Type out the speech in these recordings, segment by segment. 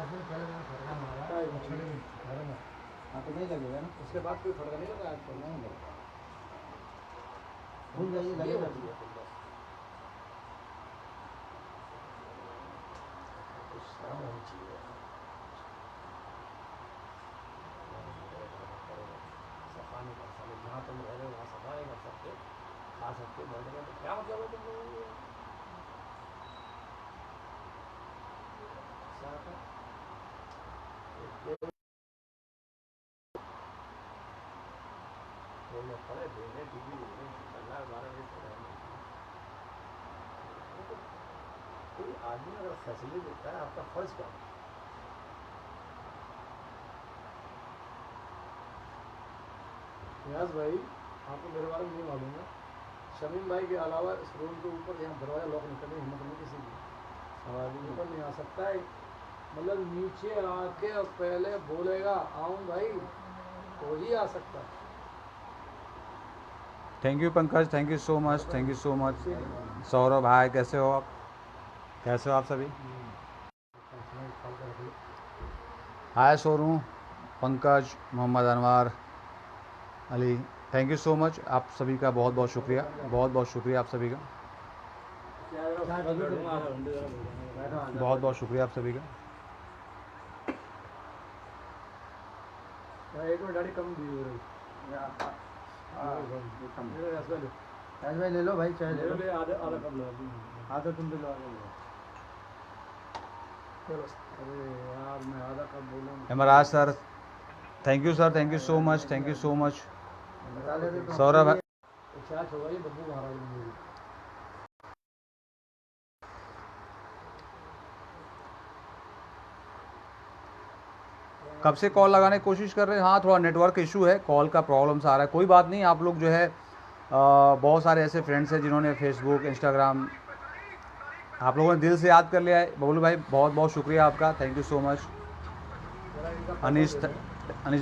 हाँ तो नहीं लगेगा ना, उसके बाद कोई फर्क नहीं लगा आपको? नहीं लगेगा, भूल जाइए ये लगेगा। होती है तो बस कुछ शर्म होनी चाहिए। सफा नहीं कर सकते, जहाँ तुम रह रहे हो वहाँ सफा नहीं कर सकते, खा सकते बैठ गए, तो क्या मतलब है तुम लोगों को? पड़े देने टीवी देखने चलना 12 बजे तक कोई आदमी अगर फैसिलिटी देता है, आपका फर्ज क्या है? नियाज भाई, आपको मेरे बारे में नहीं मालूम है, शमीम भाई के अलावा इस रूम के ऊपर यहाँ दरवाज़ा लॉक नहीं करने हिम्मत नहीं किसी की, आवाज़ ऊपर नहीं आ सकता है। मतलब नीचे आके और पहले बोलेगा आऊँ भाई तो ही आ सकता है। Thank you Pankaj, thank you so much, thank you so much. Saurabh भाई कैसे हो आप? कैसे हो आप सभी? Hi Sonu, Pankaj, Mohammad Anwar, Ali, thank you so much. आप सभी का बहुत बहुत शुक्रिया, बहुत बहुत शुक्रिया आप सभी का, बहुत बहुत शुक्रिया आप सभी का। एक मिनट गाड़ी कम दी हो राज भाई ले लो भाई, चाय ले लो, रही, आधा आधा कम लो। आधा तुम पे लो, आधा लो। अरे यार मैं आधा कप बोलूँ। Imraj sir, thank you sir, thank you so much, thank you so much. बता देते तो सौरभ, क्या होगा ये बब्बू महाराज में? कब से कॉल लगाने की कोशिश कर रहे हैं? हाँ, थोड़ा नेटवर्क इशू है, कॉल का प्रॉब्लम्स आ रहा है, कोई बात नहीं। आप लोग जो है बहुत सारे ऐसे फ्रेंड्स हैं जिन्होंने फेसबुक, इंस्टाग्राम, आप लोगों ने दिल से याद कर लिया है। बबलू भाई बहुत बहुत शुक्रिया आपका, thank you so much. Anish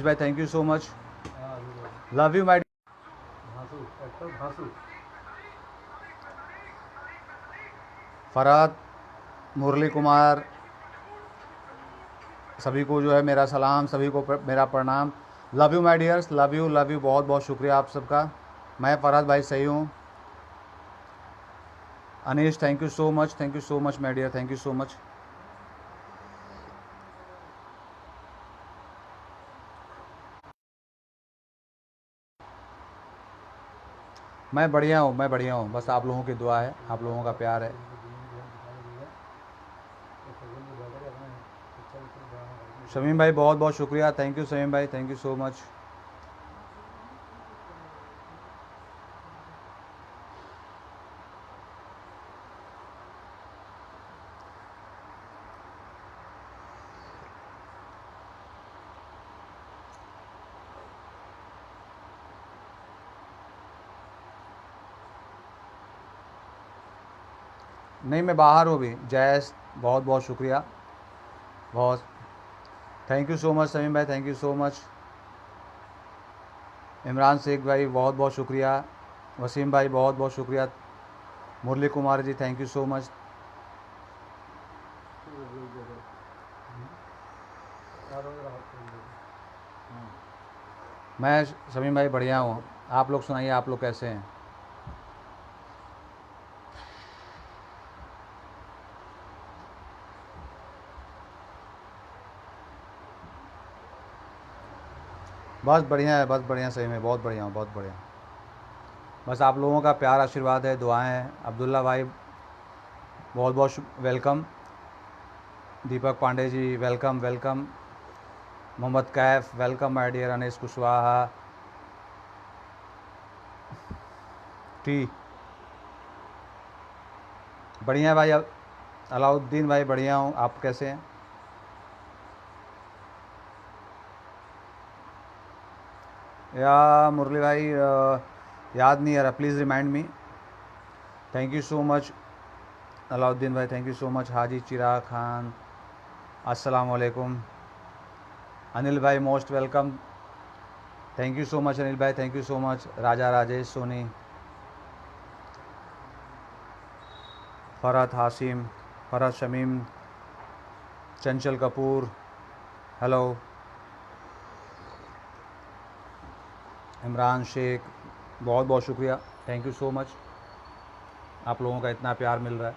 भाई thank you so much, love you my. Farhat, Murli Kumar, सभी को जो है मेरा सलाम, सभी को मेरा प्रणाम। Love you my dears, love you, love you, बहुत बहुत शुक्रिया आप सबका। मैं फरहत भाई सही हूँ। Anish thank you so much, thank you so much my dear, thank you so much. मैं बढ़िया हूँ, मैं बढ़िया हूँ, बस आप लोगों की दुआ है, आप लोगों का प्यार है। शमीम भाई बहुत बहुत शुक्रिया, थैंक यू शमीम भाई, थैंक यू सो मच। नहीं, मैं बाहर हूँ अभी। जयस बहुत बहुत शुक्रिया, बहुत thank you so much Shamim भाई, thank you so much. Imran Sheikh भाई बहुत बहुत शुक्रिया, वसीम भाई बहुत बहुत शुक्रिया, Murli Kumar ji thank you so much. मैं शमीम भाई बढ़िया हूँ, आप लोग सुनाइए, आप लोग कैसे हैं? बस बढ़िया है, बस बढ़िया, सही में बहुत बढ़िया हूँ, बहुत बढ़िया। बस आप लोगों का प्यार, आशीर्वाद है, दुआएं हैं। अब्दुल्ला भाई बहुत बहुत welcome. Deepak Pandey ji welcome welcome. Mohammad Kaif welcome my dear. Anis Kushwaha T बढ़िया भाई। अलाउद्दीन भाई बढ़िया हूँ, आप कैसे हैं? या मुरली भाई याद नहीं आ रहा, please remind me. Thank you so much Alauddin भाई, थैंक यू सो मच। हाजी चिराग खान अस्सलाम वालेकुम। अनिल भाई most welcome, thank you so much Anil भाई, thank you so much. Raja Rajesh Soni, Farhat Hashim, Farhat Shamim, Chanchal Kapoor, hello. Imran Sheikh, बहुत बहुत शुक्रिया, थैंक यू सो मच। आप लोगों का इतना प्यार मिल रहा है,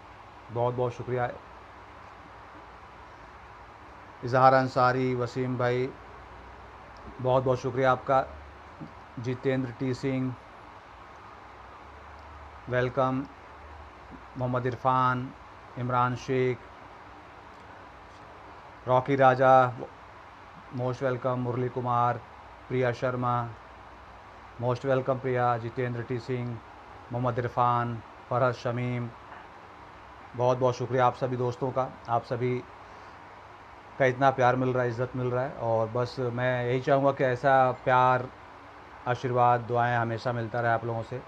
बहुत बहुत शुक्रिया। इजहार अंसारी, वसीम भाई, बहुत बहुत शुक्रिया आपका। Jitendra T Singh, welcome. Mohammad Irfan, Imran Sheikh, Rocky Raja, most welcome. Murli Kumar, Priya Sharma, most welcome Priya. Jitendra T Singh, Mohammad Irfan, Farhat Shamim, बहुत बहुत शुक्रिया आप सभी दोस्तों का। आप सभी का इतना प्यार मिल रहा है, इज़्ज़त मिल रहा है, और बस मैं यही चाहूँगा कि ऐसा प्यार, आशीर्वाद, दुआएं हमेशा मिलता रहे आप लोगों से।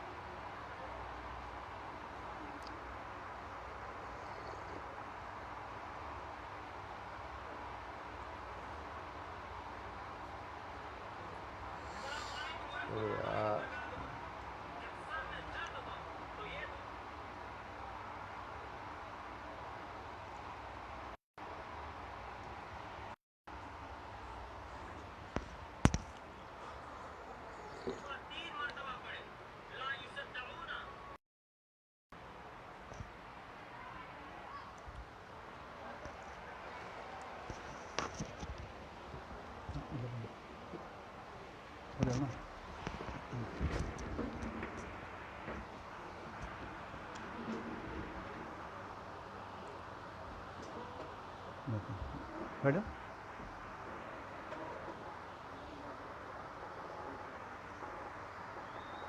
बैठो।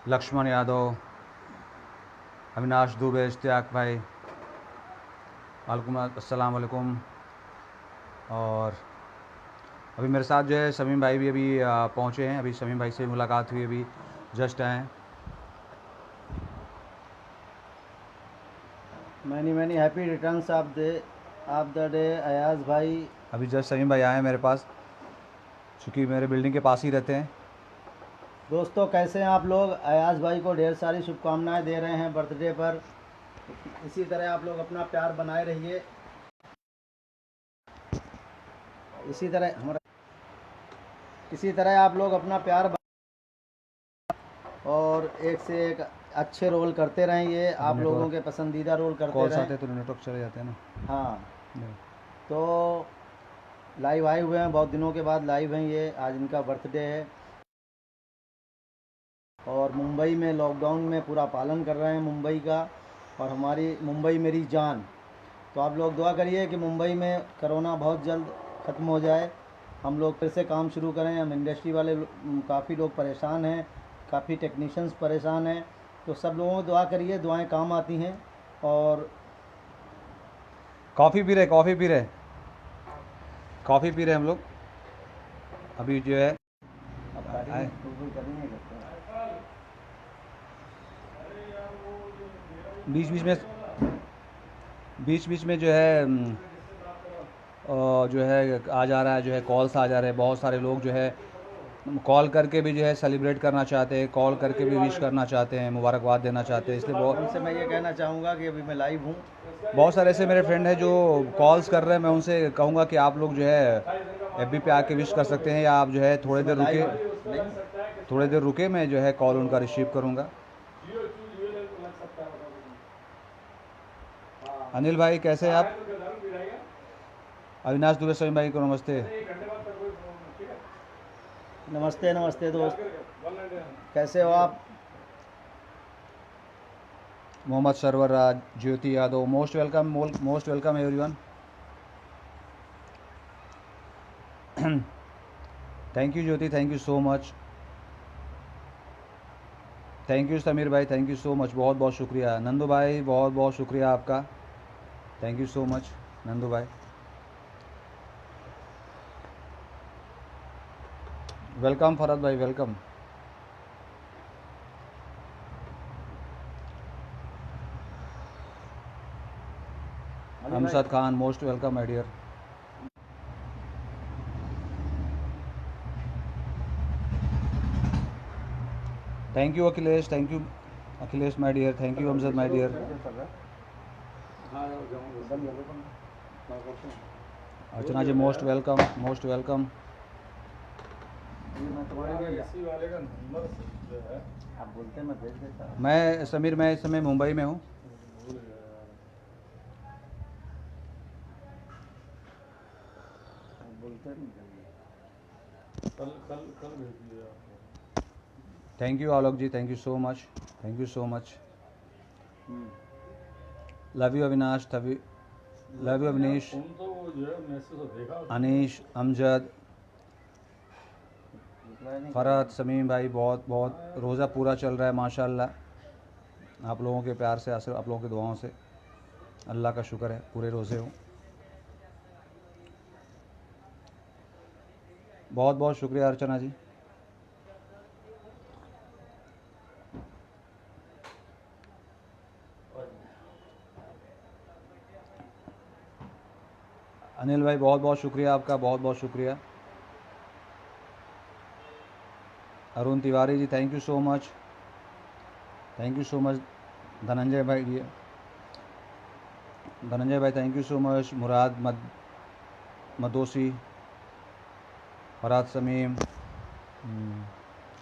लक्ष्मण यादव, अविनाश दुबे, इश्तियाक भाई, अस्सलाम वालेकुम। और अभी मेरे साथ जो है शमीम भाई भी अभी पहुँचे हैं। अभी शमीम भाई से मुलाकात हुई, अभी जस्ट आए हैं। Many happy returns of the day Ayaz भाई। अभी जस्ट शमीम भाई आए हैं मेरे पास, चूँकि मेरे बिल्डिंग के पास ही रहते हैं। दोस्तों कैसे हैं आप लोग? अयाज भाई को ढेर सारी शुभकामनाएं दे रहे हैं बर्थडे पर। इसी तरह आप लोग अपना प्यार बनाए रहिए। इसी तरह आप लोग अपना प्यार और एक से एक अच्छे रोल करते रहेंगे। आप लोगों के पसंदीदा रोल करते कॉल्स रहें। आते तो नेटवर्क चले जाते हैं ना। हाँ, तो लाइव आए हुए हैं, बहुत दिनों के बाद लाइव हैं ये। आज इनका बर्थडे है और मुंबई में लॉकडाउन में पूरा पालन कर रहे हैं मुंबई का, और हमारी मुंबई मेरी जान। तो आप लोग दुआ करिए कि मुंबई में कोरोना बहुत जल्द ख़त्म हो जाए, हम लोग फिर से काम शुरू करें। हम इंडस्ट्री वाले काफ़ी लोग परेशान हैं, काफ़ी टेक्नीशियंस परेशान हैं। तो सब लोगों को दुआ करिए, दुआएं काम आती हैं। और कॉफ़ी पी रहे हम लोग अभी जो है। बीच बीच में जो है आ जा रहा है, जो है कॉल्स आ जा रहे हैं। बहुत सारे लोग जो है कॉल करके भी जो है सेलिब्रेट करना चाहते हैं, कॉल करके भी विश करना चाहते हैं, मुबारकबाद देना चाहते हैं। इसलिए बहुत उनसे मैं ये कहना चाहूँगा कि अभी मैं लाइव हूँ। बहुत सारे ऐसे मेरे फ्रेंड हैं जो कॉल्स कर रहे हैं। मैं उनसे कहूँगा कि आप लोग जो है एफबी पे आके विश कर सकते हैं, या आप जो है थोड़ी देर रुके मैं जो है कॉल उनका रिसीव करूँगा। अनिल भाई कैसे हैं आप? अविनाश दुबे शमीम भाई को नमस्ते। नमस्ते दोस्त, कैसे हो आप? Mohammad Sarwar Raj, Jyoti Yadav, most welcome everyone. Thank you Jyoti, thank you so much. Thank you Sameer भाई, थैंक यू सो मच, बहुत बहुत शुक्रिया। नंदू भाई बहुत बहुत शुक्रिया आपका, thank you so much Nandu भाई। वेलकम फरहत भाई, welcome. Hamsad Khan, most welcome my dear. Thank you Akhilesh, thank you Akhilesh my dear, thank you Hamsad my dear. Archana ji most welcome, most welcome. ये मैं तुम्हारे लिए इसी वाले का नंबर जो है आप बोलते मैं भेज देता। मैं समीर, मैं इस समय मुंबई में हूँ। भूल गया यार। आप बोलते नहीं जल्दी। कल कल कल भेज दिया आपको। Thank you Alok ji, thank you so much, thank you so much. Love you Avinash, love you Avneesh, phone तो वो जो है मैसेज तो देखा उसने। अनीश, अमजद, रिप्लाई नहीं फरहत, समीम भाई, बहुत बहुत रोज़ा पूरा चल रहा है माशाल्लाह। आप लोगों के प्यार से, आप लोगों की दुआओं से अल्लाह का शुक्र है, पूरे रोज़े हूँ। बहुत बहुत शुक्रिया अर्चना जी। अनिल भाई बहुत बहुत शुक्रिया आपका, बहुत बहुत शुक्रिया। Arun Tiwari ji thank you so much, thank you so much. Dhananjay भाई जी, धनंजय भाई thank you so much. Murad Madosi, Farad Samim,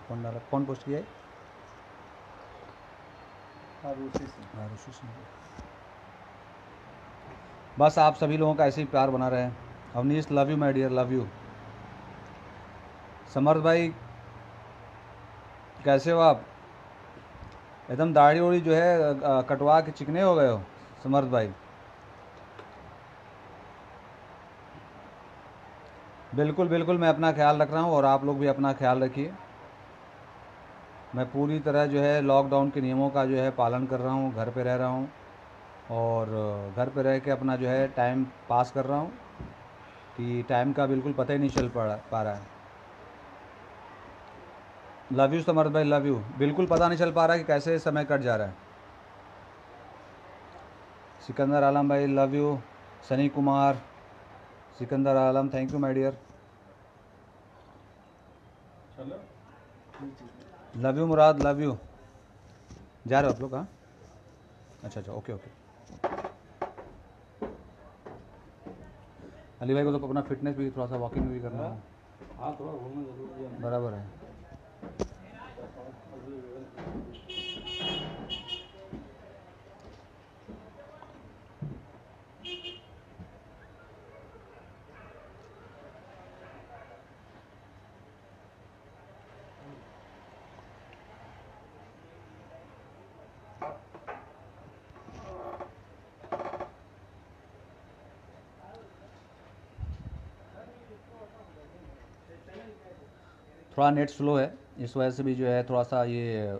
कौन डाला, कौन पोस्ट किया है? आरुषि से। आरुषि सिंह। बस आप सभी लोगों का ऐसे ही प्यार बना रहे। Avnish love you my dear, love you. Samarth भाई कैसे हो आप? एकदम दाढ़ी उड़ी जो है कटवा के चिकने हो गए हो समर्थ भाई। बिल्कुल बिल्कुल, मैं अपना ख्याल रख रहा हूँ और आप लोग भी अपना ख्याल रखिए। मैं पूरी तरह जो है लॉकडाउन के नियमों का जो है पालन कर रहा हूँ, घर पे रह रहा हूँ और घर पे रह के अपना जो है टाइम पास कर रहा हूँ कि टाइम का बिल्कुल पता ही नहीं चल पा रहा है। लव यू समर्थ भाई, लव यू। बिल्कुल पता नहीं चल पा रहा कि कैसे समय कट जा रहा है। सिकंदर आलम भाई love you. Sunny Kumar, Sikandar Alam thank you my dear, चलो love you. Murad love you. जा रहे हो आप लोग? हाँ, अच्छा अच्छा, ओके ओके। अली भाई को तो अपना फिटनेस भी, थोड़ा सा वॉकिंग भी करना है। हाँ थोड़ा घूमना जरूरी है। बराबर है। थोड़ा नेट स्लो है, इस वजह से भी जो है थोड़ा सा ये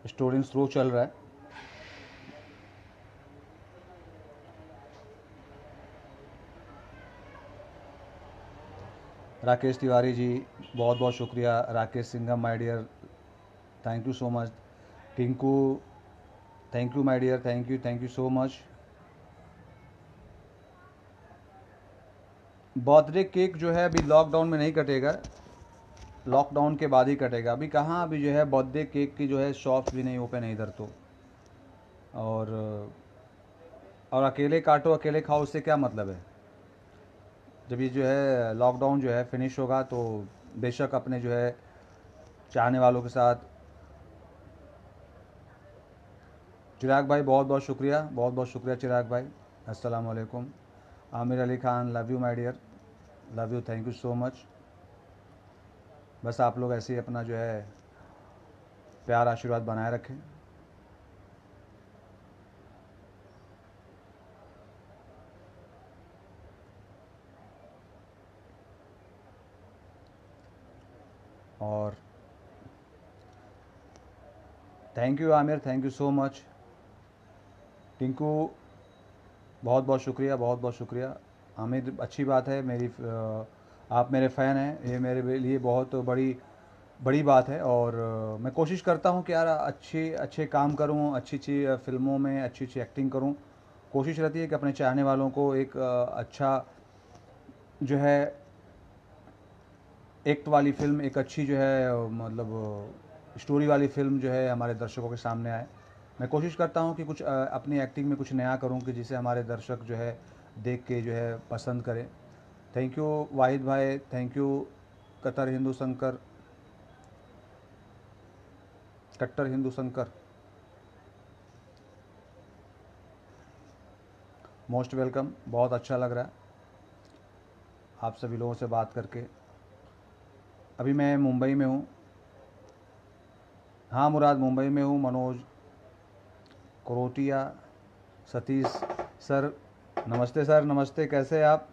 स्टोरेज स्लो चल रहा है। राकेश तिवारी जी बहुत बहुत शुक्रिया। Rakesh Singham my dear, thank you so much. Tinku thank you my dear, thank you so much. Birthday cake जो है अभी लॉकडाउन में नहीं कटेगा, लॉकडाउन के बाद ही कटेगा। अभी कहाँ, अभी जो है बर्थडे केक की जो है शॉप्स भी नहीं ओपन है इधर तो। और अकेले काटो अकेले खाओ, उससे क्या मतलब है? जब ये जो है लॉकडाउन जो है फिनिश होगा तो बेशक अपने जो है चाहने वालों के साथ। चिराग भाई बहुत बहुत शुक्रिया, बहुत बहुत शुक्रिया चिराग भाई। अस्सलाम वालेकुम। Aamir Ali Khan love you my dear, love you, thank you so much. बस आप लोग ऐसे ही अपना जो है प्यार आशीर्वाद बनाए रखें। और thank you Aamir, thank you so much. Tinku बहुत बहुत शुक्रिया, बहुत बहुत शुक्रिया। आमिर अच्छी बात है, आप मेरे फ़ैन हैं, ये मेरे लिए बहुत बड़ी बड़ी बात है। और मैं कोशिश करता हूँ कि यार अच्छे अच्छे काम करूँ, अच्छी अच्छी फिल्मों में अच्छी अच्छी एक्टिंग करूँ। कोशिश रहती है कि अपने चाहने वालों को एक अच्छा जो है एक्ट वाली फ़िल्म, एक अच्छी जो है मतलब स्टोरी वाली फ़िल्म जो है हमारे दर्शकों के सामने आए। मैं कोशिश करता हूँ कि कुछ अपनी एक्टिंग में कुछ नया करूँ कि जिससे हमारे दर्शक जो है देख के जो है पसंद करें। थैंक यू वाहिद भाई, थैंक यू कट्टर हिंदू शंकर, कट्टर हिंदू शंकर, मोस्ट वेलकम। बहुत अच्छा लग रहा है आप सभी लोगों से बात करके। अभी मैं मुंबई में हूँ। हाँ मुराद, मुंबई में हूँ। मनोज कोरोटिया, सतीश सर, नमस्ते सर, नमस्ते, कैसे हैं आप?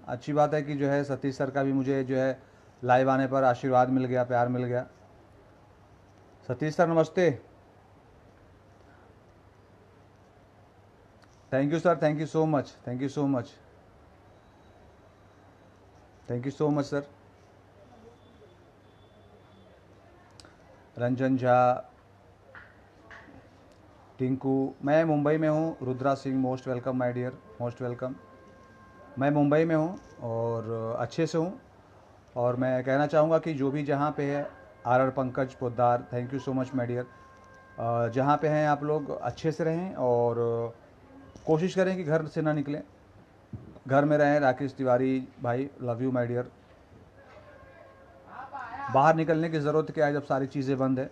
अच्छी बात है कि जो है सतीश सर का भी मुझे जो है लाइव आने पर आशीर्वाद मिल गया, प्यार मिल गया। सतीश सर नमस्ते। Thank you sir, thank you so much, thank you so much, thank you so much sir. Ranjan Jha, Tinku, मैं मुंबई में हूँ। Rudra Singh, most welcome my dear, most welcome. मैं मुंबई में हूँ और अच्छे से हूँ। और मैं कहना चाहूँगा कि जो भी जहाँ पे है, R Pankaj Poddar, thank you so much my dear. जहाँ पे हैं आप लोग अच्छे से रहें और कोशिश करें कि घर से ना निकलें, घर में रहें। राकेश तिवारी भाई, लव यू माय डियर। बाहर निकलने की ज़रूरत क्या है जब सारी चीज़ें बंद है?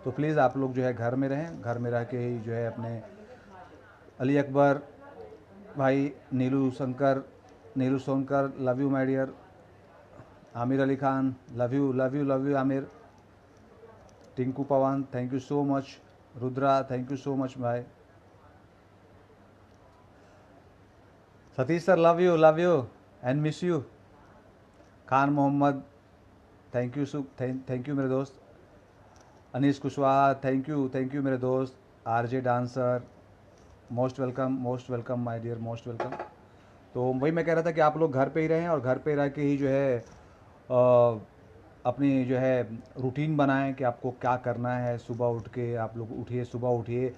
तो प्लीज़ आप लोग जो है घर में रहें, घर में रह के ही जो है अपने अली अकबर भाई, Neelu Shankar, Neelu Sonkar, love you my dear. Aamir Ali Khan, love you love you love you Aamir. Tinku Pawan, thank you so much. Rudra, thank you so much भाई। Satish sir, love you and miss you. Khan Mohammad, thank you thank you मेरे दोस्त। अनीस कुशवाहा, थैंक यू मेरे दोस्त। RJ dancer, most welcome my dear, most welcome. तो वही मैं कह रहा था कि आप लोग घर पे ही रहें और घर पे रह के ही जो है अपनी जो है रूटीन बनाएं कि आपको क्या करना है। सुबह उठ के आप लोग उठिए, सुबह उठिए,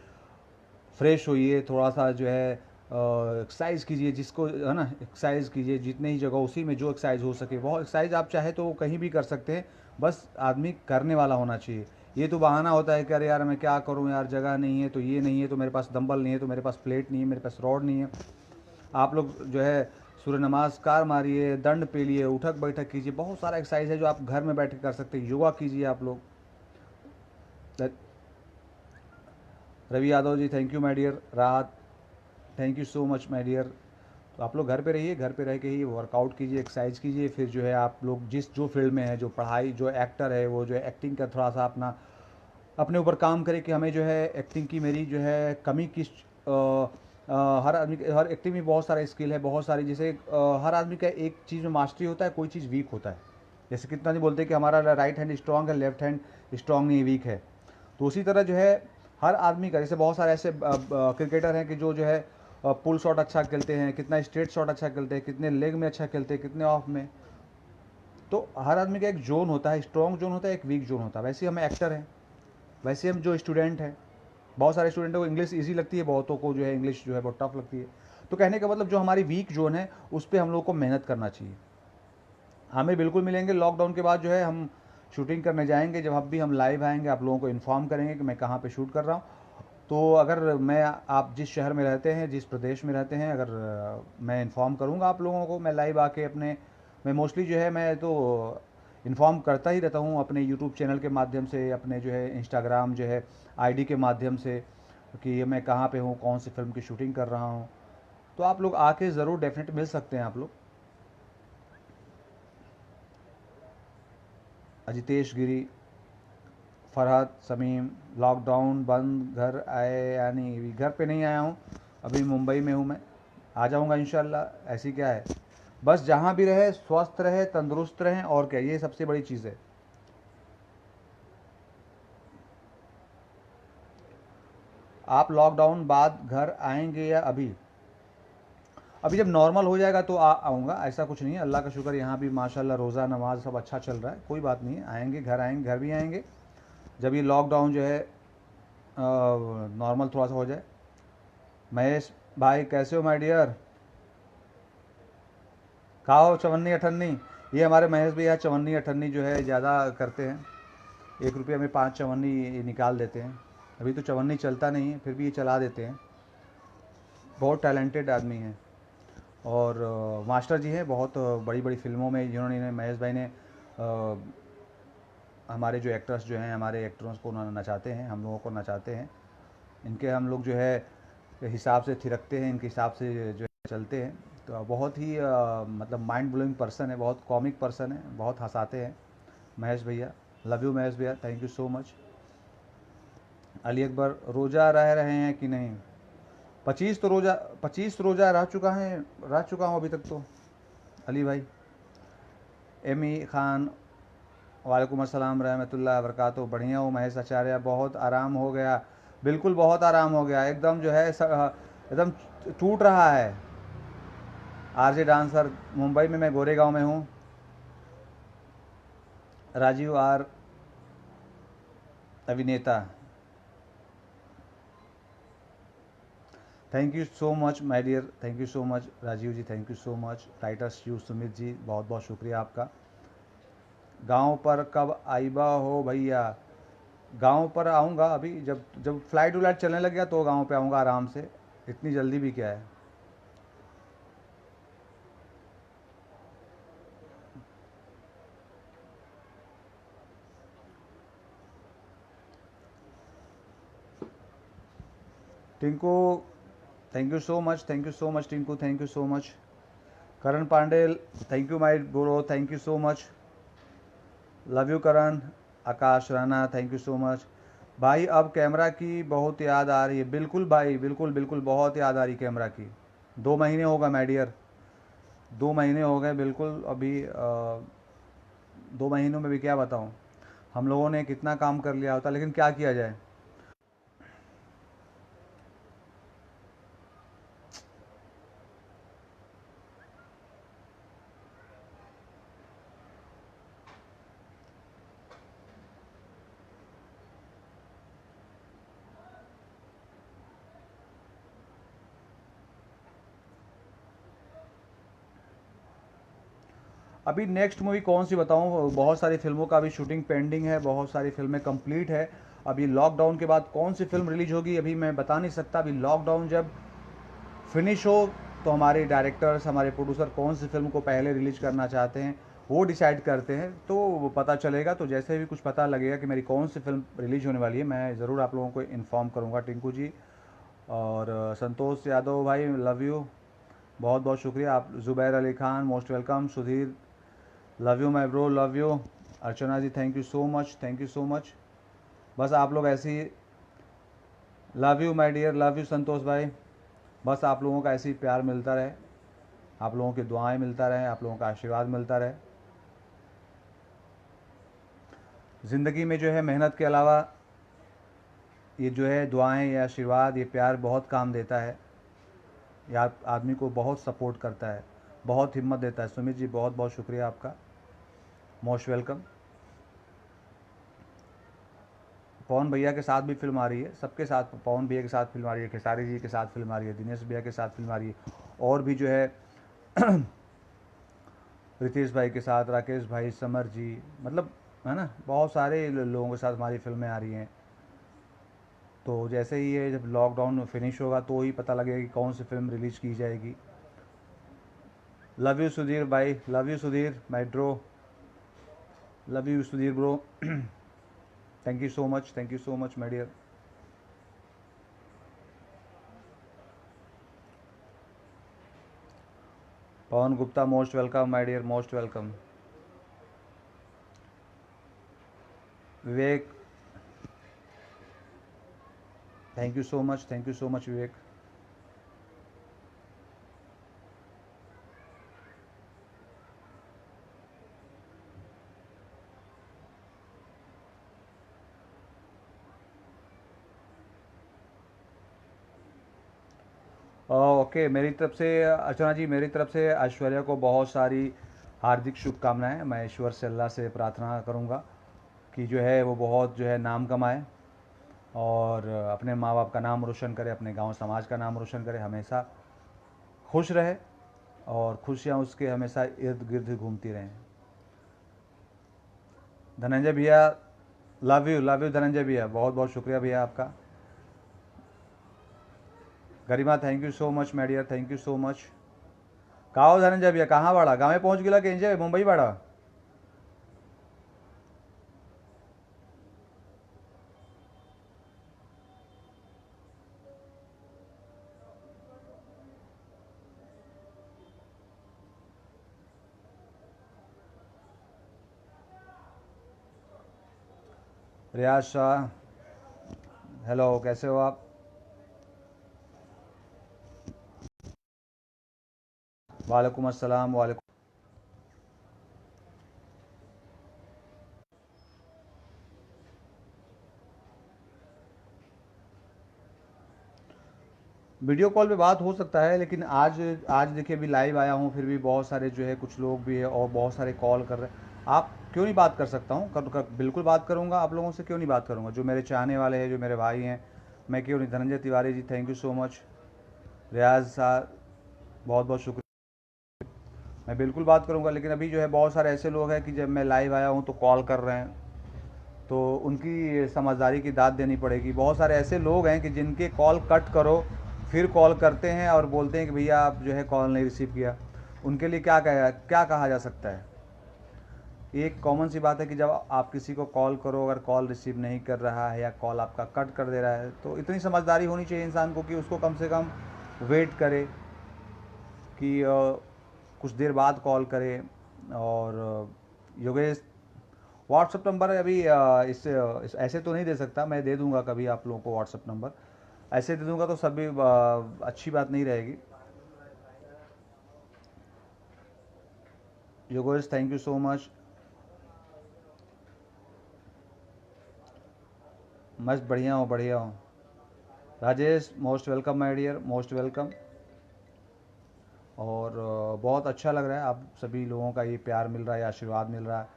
फ्रेश होइए, थोड़ा सा जो है एक्सरसाइज कीजिए, जिसको है ना एक्सरसाइज कीजिए जितने ही जगह, उसी में जो एक्सरसाइज हो सके वो एक्सरसाइज आप चाहे तो कहीं भी कर सकते हैं, बस आदमी करने वाला होना चाहिए। ये तो बहाना होता है कि अरे यार मैं क्या करूं यार, जगह नहीं है तो ये नहीं है, तो मेरे पास डंबल नहीं है, तो मेरे पास प्लेट नहीं है, मेरे पास रॉड नहीं है। आप लोग जो है सूर्य नमस्कार मारिए, दंड पेलिए, उठक बैठक कीजिए, बहुत सारा एक्सरसाइज है जो आप घर में बैठ के कर सकते हैं। योगा कीजिए आप लोग। Ravi Yadav ji, thank you my dear. Rahat, thank you so much my dear. तो आप लोग घर पे रहिए, घर पे रह के ही वर्कआउट कीजिए, एक्सरसाइज कीजिए। फिर जो है आप लोग जिस जो फील्ड में है, जो पढ़ाई, जो एक्टर है वो जो है एक्टिंग का थोड़ा सा अपने ऊपर काम करे कि हमें जो है एक्टिंग की मेरी जो है कमी किस हर आदमी हर एक्टिंग में बहुत सारा स्किल है, बहुत सारी, जैसे हर आदमी का एक चीज़ में मास्टरी होता है, कोई चीज़ वीक होता है। जैसे कितना नहीं बोलते कि हमारा राइट हैंड स्ट्रांग है, लेफ्ट हैंड स्ट्रांग नहीं, वीक है। तो उसी तरह जो है हर आदमी का, जैसे बहुत सारे ऐसे क्रिकेटर हैं कि जो है पुल शॉट अच्छा खेलते हैं, कितना स्ट्रेट शॉट अच्छा खेलते हैं, कितने लेग में अच्छा खेलते हैं, कितने ऑफ में। तो हर आदमी का एक जोन होता है, स्ट्रॉन्ग जोन होता है, एक वीक जोन होता है। वैसे ही हम एक्टर हैं, वैसे हम जो स्टूडेंट हैं, बहुत सारे स्टूडेंटों को इंग्लिश ईजी लगती है, बहुतों को जो है इंग्लिश जो है बहुत टफ लगती है। तो कहने का मतलब जो हमारी वीक जोन है उस पर हम लोग को मेहनत करना चाहिए। हमें बिल्कुल मिलेंगे लॉकडाउन के बाद जो है हम शूटिंग करने जाएंगे। जब भी हम लाइव आएंगे आप लोगों को इन्फॉर्म करेंगे कि मैं कहाँ पे शूट कर रहा हूँ। तो अगर मैं, आप जिस शहर में रहते हैं, जिस प्रदेश में रहते हैं, अगर मैं इन्फॉर्म करूँगा आप लोगों को, मैं लाइव आके अपने, मैं मोस्टली जो है मैं तो इन्फॉर्म करता ही रहता हूँ अपने यूट्यूब चैनल के माध्यम से, अपने जो है इंस्टाग्राम जो है आईडी के माध्यम से कि मैं कहाँ पे हूँ, कौन सी फिल्म की शूटिंग कर रहा हूँ। तो आप लोग आके ज़रूर डेफिनेट मिल सकते हैं आप लोग। अजितेश गिरी, फरहत, समीम, लॉकडाउन बंद, घर आए यानी घर पे नहीं आया हूँ, अभी मुंबई में हूँ मैं, आ जाऊँगा इंशाल्लाह। ऐसी क्या है, बस जहाँ भी रहे स्वस्थ रहे, तंदुरुस्त रहें, और क्या, ये सबसे बड़ी चीज़ है। आप लॉकडाउन बाद घर आएंगे या अभी? अभी जब नॉर्मल हो जाएगा तो आऊँगा, ऐसा कुछ नहीं है। अल्लाह का शुक्र, यहाँ भी माशाल्लाह रोज़ा नमाज सब अच्छा चल रहा है, कोई बात नहीं है। आएंगे, घर भी आएंगे जब ये लॉकडाउन जो है नॉर्मल थोड़ा सा हो जाए। महेश भाई, कैसे हो माय डियर? खाओ चवन्नी अठन्नी। ये हमारे महेश भैया चवन्नी अठन्नी जो है ज़्यादा करते हैं, 1 रुपये में 5 चवन्नी निकाल देते हैं। अभी तो चवन्नी चलता नहीं है, फिर भी ये चला देते हैं। बहुत टैलेंटेड आदमी हैं और मास्टर जी हैं, बहुत बड़ी बड़ी फिल्मों में जिन्होंने, महेश भाई ने हमारे जो एक्टर्स जो हैं, हमारे एक्टर्स को नचाते हैं, हम लोगों को नचाते हैं। इनके हम लोग जो है हिसाब से थिरकते हैं, इनके हिसाब से जो है चलते हैं। तो बहुत ही मतलब माइंड ब्लोइंग पर्सन है, बहुत कॉमिक पर्सन है, बहुत हंसाते हैं महेश भैया। लव यू महेश भैया, thank you so much. Ali Akbar, रोज़ा रह रहे हैं कि नहीं? 25 रोज़ा रह चुका हूँ अभी तक तो अली भाई। एमी खान, वालेकुम अस्सलाम रहमतुल्लाह वबरकातुहू। बढ़िया हूँ महेश आचार्य, बहुत आराम हो गया। बिल्कुल बहुत आराम हो गया, एकदम जो है एकदम टूट रहा है। आरजे डांसर मुंबई में, मैं गोरेगांव में हूँ। राजीव आर अभिनेता, thank you so much my dear, thank you so much Rajeev ji, thank you so much. टाइटस यू सुमित जी, बहुत बहुत शुक्रिया आपका। गांव पर कब आईबा हो भैया? गांव पर आऊँगा अभी, जब जब फ्लाइट व्लाइट चलने लग गया तो गांव पे आऊँगा आराम से, इतनी जल्दी भी क्या है। Tinku, thank you so much, thank you so much Tinku, thank you so much. Karan Pandey, thank you my bro, thank you so much, love you Karan. Akash Rana, thank you so much भाई। अब कैमरा की बहुत याद आ रही है। बिल्कुल भाई, बिल्कुल बिल्कुल, बहुत याद आ रही कैमरा की। 2 महीने होगा माय डियर, 2 महीने हो गए बिल्कुल। अभी 2 महीनों में भी क्या बताऊँ, हम लोगों ने कितना काम कर लिया होता, लेकिन क्या किया जाए। अभी नेक्स्ट मूवी कौन सी बताऊं, बहुत सारी फिल्मों का अभी शूटिंग पेंडिंग है, बहुत सारी फिल्में कंप्लीट है। अभी लॉकडाउन के बाद कौन सी फिल्म रिलीज होगी अभी मैं बता नहीं सकता। अभी लॉकडाउन जब फिनिश हो तो हमारे डायरेक्टर्स, हमारे प्रोड्यूसर कौन सी फिल्म को पहले रिलीज करना चाहते हैं वो डिसाइड करते हैं, तो वो पता चलेगा। तो जैसे भी कुछ पता लगेगा कि मेरी कौन सी फिल्म रिलीज होने वाली है, मैं ज़रूर आप लोगों को इन्फॉर्म करूँगा टिंकू जी। और संतोष यादव भाई, लव यू, बहुत बहुत शुक्रिया आप। Zubair Ali Khan, most welcome. Sudhir, love you my bro, love you. Archana ji, thank you so much, thank you so much. बस आप लोग ऐसे ही, love you my dear, love you Santosh भाई। बस आप लोगों का ऐसे ही प्यार मिलता रहे, आप लोगों की दुआएं मिलता रहे, आप लोगों का आशीर्वाद मिलता रहे। ज़िंदगी में जो है मेहनत के अलावा ये जो है दुआएं, ये आशीर्वाद, ये प्यार बहुत काम देता है। या आदमी को बहुत सपोर्ट करता है, बहुत हिम्मत देता है। सुमित जी, बहुत बहुत शुक्रिया आपका, मोस्ट वेलकम। पवन भैया के साथ भी फिल्म आ रही है, सबके साथ, पवन भैया के साथ फिल्म आ रही है, खेसारी जी के साथ फिल्म आ रही है, दिनेश भैया के साथ फिल्म आ रही है, और भी जो है रितेश भाई के साथ, राकेश भाई, समर जी, मतलब है ना, बहुत सारे लोगों के साथ हमारी फिल्में आ रही हैं। तो जैसे ही ये जब लॉकडाउन फिनिश होगा तो ही पता लगेगा कि कौन सी फिल्म रिलीज की जाएगी। लव यू सुधीर भाई, love you Sudhir my bro, love you Sudhir bro. Thank you so much, thank you so much my dear. Pawan Gupta, most welcome my dear, most welcome. Vivek, thank you so much, thank you so much Vivek. Okay, मेरी तरफ से अर्चना जी, मेरी तरफ से ऐश्वर्या को बहुत सारी हार्दिक शुभकामनाएं। मैं ईश्वर से, अल्लाह से प्रार्थना करूंगा कि जो है वो बहुत जो है नाम कमाए और अपने माँ बाप का नाम रोशन करे, अपने गांव समाज का नाम रोशन करे, हमेशा खुश रहे और खुशियाँ उसके हमेशा इर्द गिर्द घूमती रहें। धनंजय भैया, लव यू धनंजय भैया, बहुत बहुत शुक्रिया भैया आपका। Garima thank you so much my dear, thank you so much. कहा हो धनंजय भैया, कहाँ बाड़ा गाँव में पहुँच गया कि इंजय मुंबई बाड़ा? रियाज शाह हेलो, कैसे हो आप? वालेकुम अस्सलाम। वालेकुम। वीडियो कॉल पे बात हो सकता है, लेकिन आज आज देखिए अभी लाइव आया हूँ, फिर भी बहुत सारे जो है कुछ लोग भी है और बहुत सारे कॉल कर रहे हैं। आप क्यों नहीं बात कर सकता हूँ? बिल्कुल बात करूँगा आप लोगों से, क्यों नहीं बात करूँगा? जो मेरे चाहने वाले हैं, जो मेरे भाई हैं, मैं क्यों नहीं। Dhananjay Tiwari ji thank you so much. रियाज साहब बहुत बहुत शुक्रिया। मैं बिल्कुल बात करूँगा, लेकिन अभी जो है बहुत सारे ऐसे लोग हैं कि जब मैं लाइव आया हूँ तो कॉल कर रहे हैं, तो उनकी समझदारी की दाद देनी पड़ेगी। बहुत सारे ऐसे लोग हैं कि जिनके कॉल कट करो फिर कॉल करते हैं और बोलते हैं कि भैया आप जो है कॉल नहीं रिसीव किया। उनके लिए क्या कहा जा सकता है? एक कॉमन सी बात है कि जब आप किसी को कॉल करो, अगर कॉल रिसीव नहीं कर रहा है या कॉल आपका कट कर दे रहा है, तो इतनी समझदारी होनी चाहिए इंसान को कि उसको कम से कम वेट करे, कि कुछ देर बाद कॉल करे। और योगेश व्हाट्सअप नंबर अभी ऐसे तो नहीं दे सकता, मैं दे दूंगा कभी आप लोगों को व्हाट्सअप नंबर। ऐसे दे दूंगा तो सभी अच्छी बात नहीं रहेगी। Yogesh thank you so much. मस्त बढ़िया हूँ, बढ़िया हूँ। Rajesh most welcome my dear, most welcome. और बहुत अच्छा लग रहा है, आप सभी लोगों का ये प्यार मिल रहा है, आशीर्वाद मिल रहा है।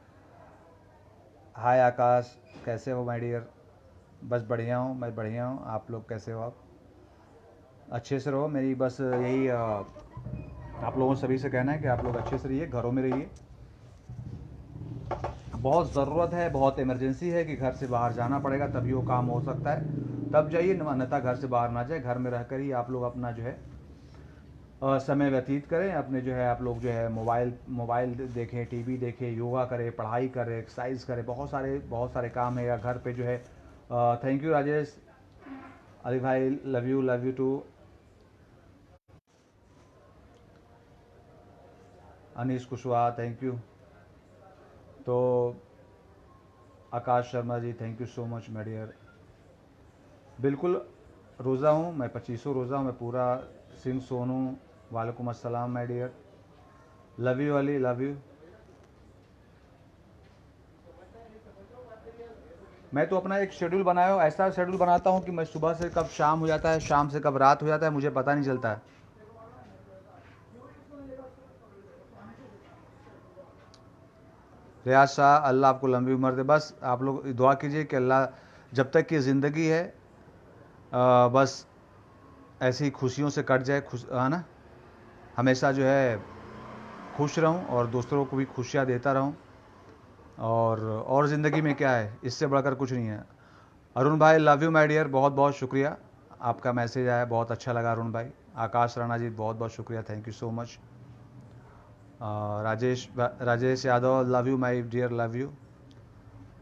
हाय आकाश, कैसे हो माय डियर? बस बढ़िया हूँ, मैं बढ़िया हूँ। आप लोग कैसे हो? आप अच्छे से रहो, मेरी बस यही आप लोगों सभी से कहना है कि आप लोग अच्छे से रहिए, घरों में रहिए। बहुत ज़रूरत है, बहुत इमरजेंसी है कि घर से बाहर जाना पड़ेगा तभी वो काम हो सकता है, तब जाइए, अन्यथा घर से बाहर ना जाए। घर में रहकर ही आप लोग अपना जो है समय व्यतीत करें। अपने जो है आप लोग जो है मोबाइल देखें, टीवी देखें, योगा करें, पढ़ाई करें, एक्सरसाइज करें, बहुत सारे काम है या घर पे जो है। Thank you Rajesh. अली भाई love you too. Anish Kushwaha thank you. तो Akash Sharma ji thank you so much my dear. बिल्कुल रोज़ा हूँ मैं, 25 रोज़ा हूँ मैं पूरा। सिंह सोनू वालेकुम अस्सलाम my dear. Love you Ali, love you. मैं तो अपना एक शेड्यूल बनाया हूँ, ऐसा शेड्यूल बनाता हूँ कि मैं सुबह से कब शाम हो जाता है, शाम से कब रात हो जाता है, मुझे पता नहीं चलता है। रियाज शाह अल्लाह आपको लंबी उम्र दे। बस आप लोग दुआ कीजिए कि अल्लाह जब तक की ज़िंदगी है बस ऐसी खुशियों से कट जाए, खुश है ना, हमेशा जो है खुश रहूं और दूसरों को भी खुशियां देता रहूं। और ज़िंदगी में क्या है, इससे बढ़कर कुछ नहीं है। अरुण भाई लव यू माय डियर, बहुत बहुत शुक्रिया, आपका मैसेज आया, बहुत अच्छा लगा अरुण भाई। आकाश राणा जी बहुत बहुत शुक्रिया, thank you so much. Rajesh Yadav love you my dear, love you.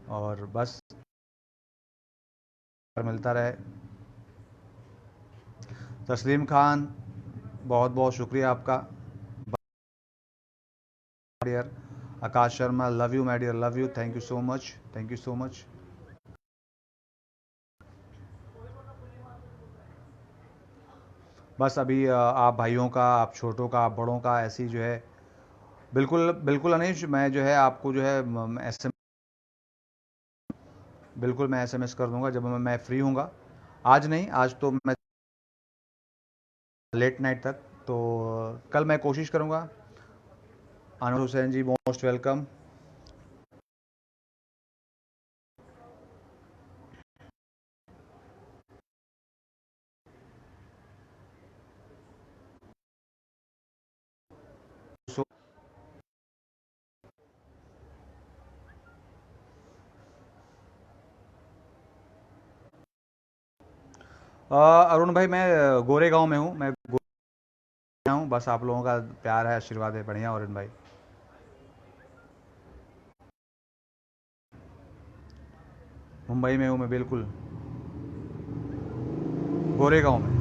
और बस मिलता रहे। तस्लीम खान बहुत बहुत शुक्रिया आपका dear. Akash Sharma love you my dear, love you, thank you so much, thank you so much. बस अभी आप भाइयों का, आप छोटों का, आप बड़ों का ऐसी जो है, बिल्कुल बिल्कुल अनिश, मैं जो है आपको जो है बिल्कुल मैं एसएमएस कर दूंगा जब मैं फ्री हूँगा। आज नहीं, आज तो मैं लेट नाइट तक, तो कल मैं कोशिश करूँगा। अनवर हुसैन जी मोस्ट वेलकम। अरुण भाई मैं गोरेगांव में हूँ, मैं गोरेगांव हूँ, बस आप लोगों का प्यार है, आशीर्वाद है, बढ़िया अरुण भाई। मुंबई में हूँ मैं, बिल्कुल गोरेगांव में।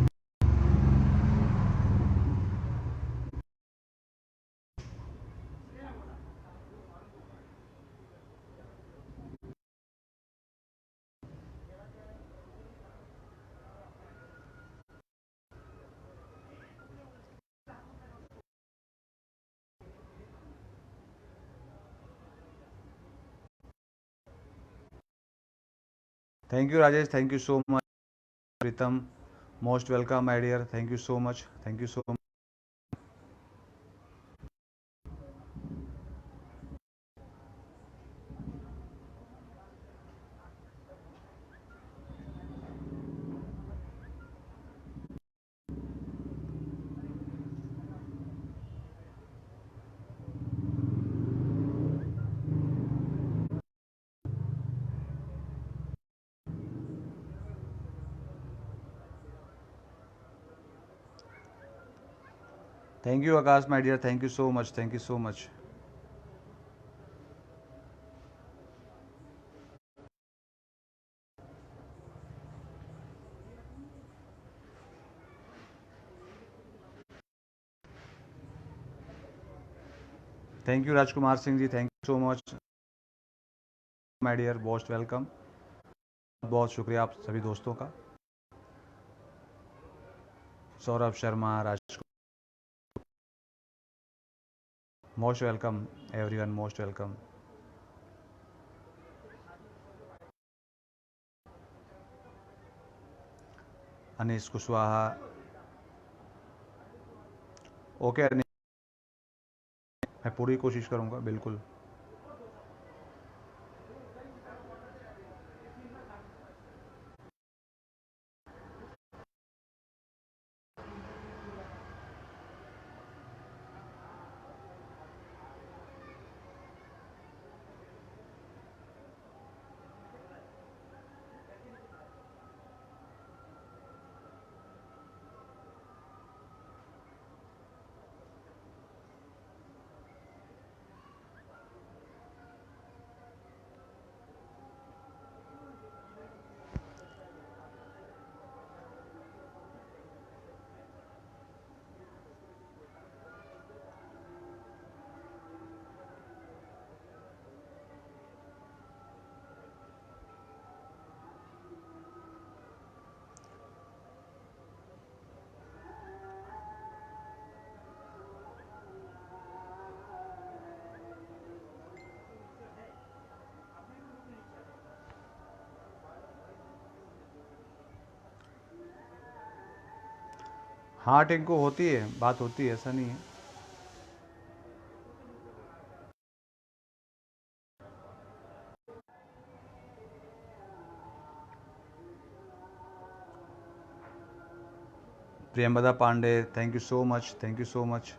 Thank you Rajesh, thank you so much. Pritam most welcome my dear, thank you so much, thank you so much. Thank you Akash my dear, thank you so much, thank you so much. Thank you Rajkumar Singh ji, thank you so much my dear, most welcome. बहुत शुक्रिया आप सभी दोस्तों का। Saurabh Sharma, Raj, most welcome everyone, most welcome. Anish Kushwaha, okay Anish, मैं पूरी कोशिश करूंगा, बिल्कुल। हाँ टिंकू, होती है बात, होती है, ऐसा नहीं है। Priyambada Pandey, thank you so much, thank you so much.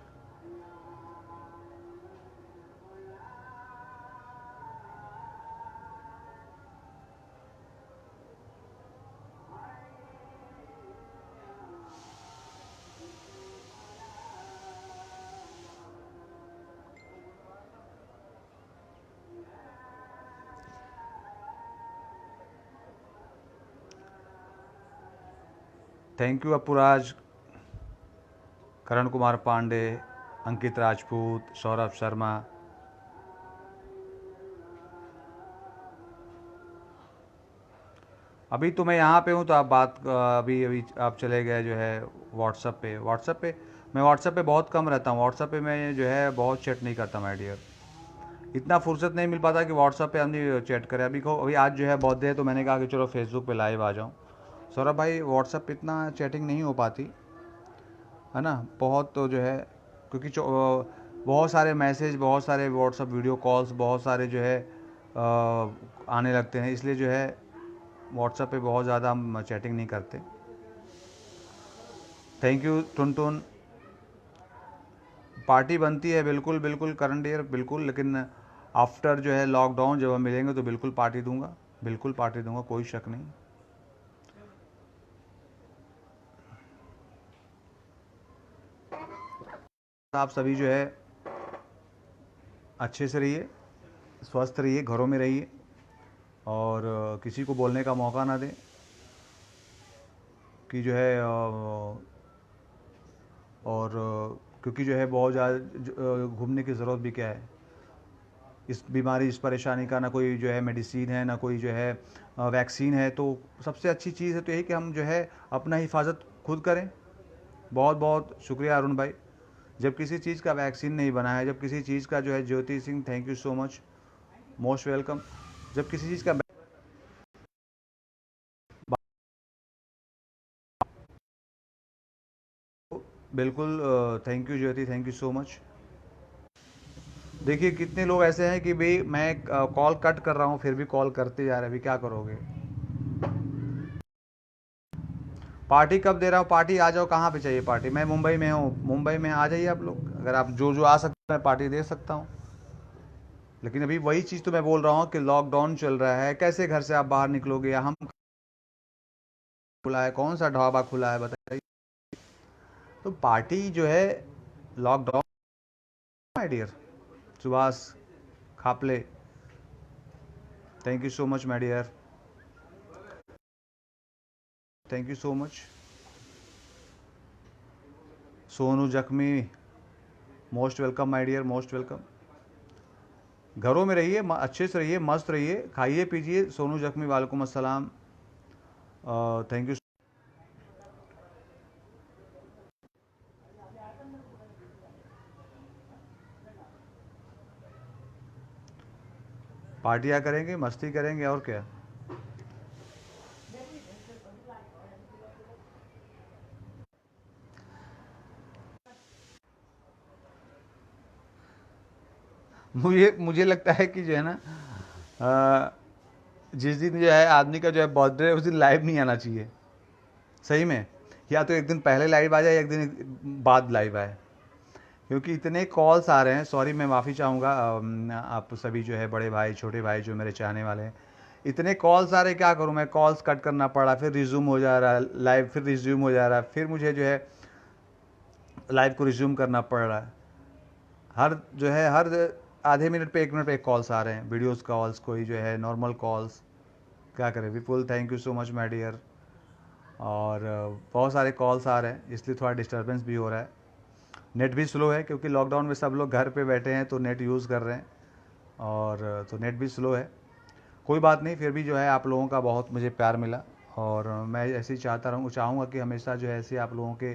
Thank you Apuraj, Karan Kumar Pandey, Ankit Rajput, Saurabh Sharma. अभी तो मैं यहाँ पे हूँ, तो आप बात अभी अभी आप चले गए जो है व्हाट्सएप पे। मैं व्हाट्सएप पे बहुत कम रहता हूँ, व्हाट्सएप पे मैं जो है बहुत चैट नहीं करता माय डियर। इतना फुर्सत नहीं मिल पाता कि व्हाट्सएप पे हम नहीं चैट करें। अभी आज जो है बर्थडे है, तो मैंने कहा कि चलो फेसबुक पे लाइव आ जाऊँ। सौरभ भाई व्हाट्सएप पे इतना चैटिंग नहीं हो पाती है ना, बहुत तो जो है, क्योंकि बहुत सारे मैसेज, बहुत सारे व्हाट्सएप वीडियो कॉल्स, बहुत सारे जो है आने लगते हैं, इसलिए जो है व्हाट्सएप पे बहुत ज़्यादा हम चैटिंग नहीं करते। थैंक यू टुन। पार्टी बनती है, बिल्कुल बिल्कुल करण डियर, बिल्कुल, लेकिन आफ्टर जो है लॉकडाउन जब हम मिलेंगे तो बिल्कुल पार्टी दूंगा, बिल्कुल पार्टी दूंगा, कोई शक नहीं। आप सभी जो है अच्छे से रहिए, स्वस्थ रहिए, घरों में रहिए और किसी को बोलने का मौका ना दें कि जो है क्योंकि जो है बहुत ज़्यादा घूमने की ज़रूरत भी क्या है। इस बीमारी, इस परेशानी का ना कोई जो है मेडिसिन है, ना कोई जो है वैक्सीन है। तो सबसे अच्छी चीज़ है तो यही कि हम जो है अपना हिफाजत खुद करें। बहुत बहुत शुक्रिया अरुण भाई। जब किसी चीज़ का वैक्सीन नहीं बना है, जब किसी चीज़ का जो है, Jyoti Singh thank you so much, most welcome. जब किसी चीज़ का बिल्कुल, thank you Jyoti, thank you so much. देखिए कितने लोग ऐसे हैं कि भाई मैं कॉल कट कर रहा हूँ फिर भी कॉल करते जा रहे हैं, अभी क्या करोगे। पार्टी कब दे रहा हूँ? पार्टी आ जाओ, कहाँ पे चाहिए पार्टी? मैं मुंबई में हूँ, मुंबई में आ जाइए आप लोग। अगर आप जो जो आ सकते हैं पार्टी दे सकता हूँ। लेकिन अभी वही चीज़ तो मैं बोल रहा हूँ कि लॉकडाउन चल रहा है, कैसे घर से आप बाहर निकलोगे? या हम खुला है, कौन सा ढाबा खुला है बताइए। तो पार्टी जो है lockdown, my dear Subhash Khaple, thank you so much my dear, thank you so much. Sonu Jakhmi, most welcome my dear, most welcome. घरों में रहिए, अच्छे से रहिए, मस्त रहिए, खाइए पीजिए। सोनू जख्मी वालेकुम अस्सलाम, थैंक यू। पार्टियाँ करेंगे, मस्ती करेंगे और क्या। मुझे लगता है कि जो है ना जिस दिन जो है आदमी का जो है बर्थडे है उस दिन लाइव नहीं आना चाहिए सही में। या तो एक दिन पहले लाइव आ जाए, एक दिन बाद लाइव आए, क्योंकि इतने कॉल्स आ रहे हैं। सॉरी, मैं माफ़ी चाहूँगा आप सभी जो है बड़े भाई छोटे भाई जो मेरे चाहने वाले हैं। इतने कॉल्स आ रहे, क्या करूँ मैं? कॉल्स कट करना पड़ा, फिर रिज्यूम हो जा रहा है लाइव, फिर रिज्यूम हो जा रहा है, फिर मुझे जो है लाइव को रिज्यूम करना पड़ रहा है। हर आधे मिनट पे 1 मिनट पे कॉल्स आ रहे हैं, वीडियोस कॉल्स, कोई जो है नॉर्मल कॉल्स। क्या करें? Vipul thank you so much my dear. और बहुत सारे कॉल्स आ रहे हैं, इसलिए थोड़ा डिस्टर्बेंस भी हो रहा है। नेट भी स्लो है क्योंकि लॉकडाउन में सब लोग घर पे बैठे हैं तो नेट यूज़ कर रहे हैं, और तो नेट भी स्लो है। कोई बात नहीं, फिर भी जो है आप लोगों का बहुत मुझे प्यार मिला, और मैं ऐसे ही चाहूँगा कि हमेशा जो है ऐसे आप लोगों के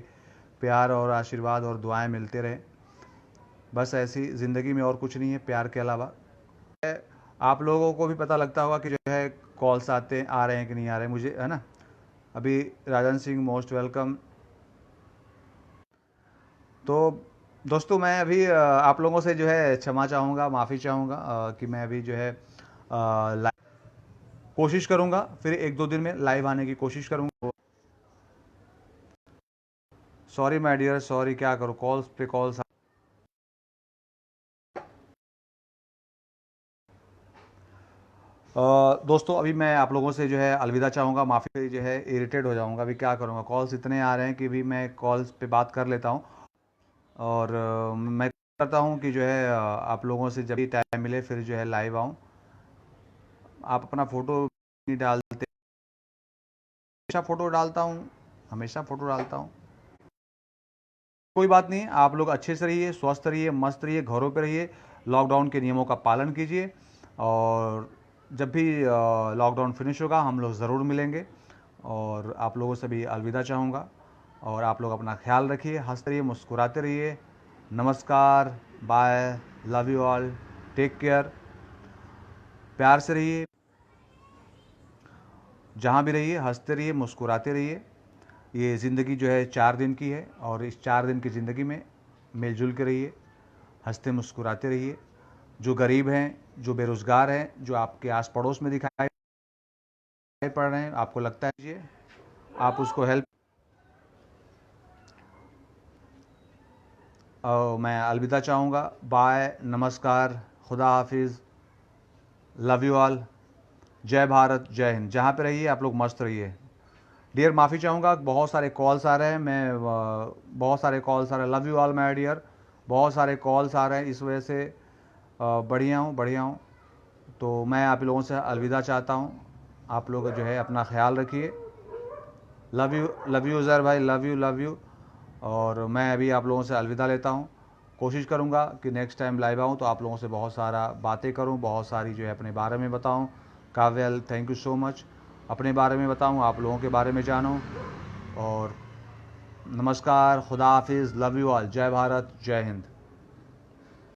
प्यार और आशीर्वाद और दुआएं मिलते रहें। बस ऐसी ज़िंदगी में और कुछ नहीं है प्यार के अलावा। आप लोगों को भी पता लगता होगा कि जो है कॉल्स आ रहे हैं कि नहीं आ रहे हैं, मुझे है ना। अभी राजन सिंह मोस्ट वेलकम। तो दोस्तों मैं अभी आप लोगों से जो है क्षमा चाहूँगा, माफ़ी चाहूँगा कि मैं अभी जो है कोशिश करूँगा, फिर 1-2 दिन में लाइव आने की कोशिश करूँगा। सॉरी माय डियर, सॉरी, क्या करूँ, कॉल्स पे कॉल्स। दोस्तों अभी मैं आप लोगों से जो है अलविदा चाहूँगा, माफ़ी, जो है इरिटेट हो जाऊँगा। अभी क्या करूँगा, कॉल्स इतने आ रहे हैं कि भी मैं कॉल्स पे बात कर लेता हूँ। और मैं करता हूँ कि जो है आप लोगों से जब भी टाइम मिले फिर जो है लाइव आऊँ। आप अपना फ़ोटो नहीं डालते, हमेशा फ़ोटो डालता हूँ, हमेशा फ़ोटो डालता हूँ। कोई बात नहीं, आप लोग अच्छे से रहिए, स्वस्थ रहिए, मस्त रहिए, घरों पे रहिए, लॉकडाउन के नियमों का पालन कीजिए। और जब भी लॉकडाउन फिनिश होगा हम लोग ज़रूर मिलेंगे। और आप लोगों से भी अलविदा चाहूँगा, और आप लोग अपना ख्याल रखिए, हंसते रहिए, मुस्कुराते रहिए। नमस्कार, bye, love you all, take care, प्यार से रहिए, जहाँ भी रहिए हंसते रहिए, मुस्कुराते रहिए। ये ज़िंदगी जो है 4 दिन की है, और इस 4 दिन की ज़िंदगी में मिलजुल के रहिए, हंसते मुस्कुराते रहिए। जो गरीब हैं, जो बेरोज़गार हैं, जो आपके आस पड़ोस में दिखाई पड़ रहे हैं, आपको लगता है जी आप उसको हेल्प। मैं अलविदा चाहूँगा, बाय, नमस्कार, खुदा हाफिज़, लव यू ऑल, जय भारत, जय हिंद। जहाँ पे रहिए आप लोग मस्त रहिए। डियर माफ़ी चाहूँगा, बहुत सारे कॉल्स आ रहे हैं, बहुत सारे कॉल्स आ रहे हैं। Love you all my dear, बहुत सारे कॉल्स आ रहे हैं, इस वजह से बढ़िया हूँ। तो मैं आप लोगों से अलविदा चाहता हूँ। आप लोग जो है अपना ख्याल रखिए। लव यू ज़र भाई, लव यू। और मैं अभी आप लोगों से अलविदा लेता हूँ। कोशिश करूँगा कि नेक्स्ट टाइम लाइव आऊँ तो आप लोगों से बहुत सारा बातें करूँ, बहुत सारी जो है अपने बारे में बताऊँ। काव्यल, थैंक यू सो मच। अपने बारे में बताऊँ, आप लोगों के बारे में जानूँ। और नमस्कार, खुदा हाफिज़, लव यू ऑल, जय भारत, जय हिंद।